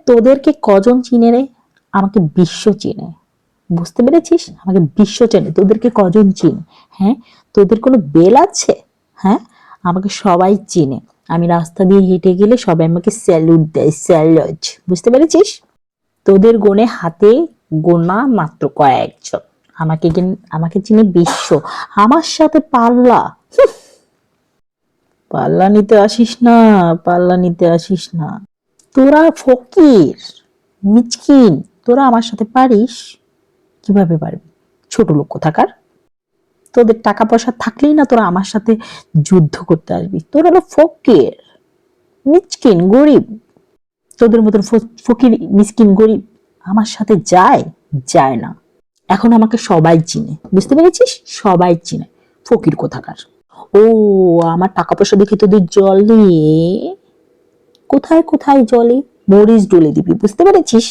তোদেরকে কজন চিনে রে? আমাকে বিশ্ব চিনে। বুঝতে পেরেছিস? আমাকে বিশ্ব চেনে, তোদেরকে কজন চিনে? হ্যাঁ, তোদের কোনো বেল আছে? হ্যাঁ, আমাকে সবাই চিনে। আমি রাস্তা দিয়ে হেঁটে গেলে সবাই আমাকে স্যালুট দেয়, স্যালুট। বুঝতে পেরেছিস? তোদের গুণে হাতে গোনা মাত্র কয়েকজন। আমাকে চিনে বিশ্ব। আমার সাথে পাল্লা, পাল্লা নিতে আসিস না, পাল্লা নিতে আসিস না। তোরা ফকির, মিচকিন, তোরা আমার সাথে পারিস? কিভাবে পারবি? ছোট লোক কোথাকার। তোদের টাকা পয়সা থাকলেই না তোরা আমার সাথে যুদ্ধ করতে আসবি। তোরা হলো ফকির, মিচকিন, গরিব। তোদের মতন ফকির, মিসকিন, গরিব আমার সাথে যায়? যায় না। এখন আমাকে সবাই চিনে। বুঝতে পেরেছিস? সবাই চিনে। ফকির কোথাকার। ও, আমার টাকা পয়সা দেখে তোদের জলে? কোথায় কোথায় জলে? মরিচ ডলে দিবি। বুঝতে পেরেছিস?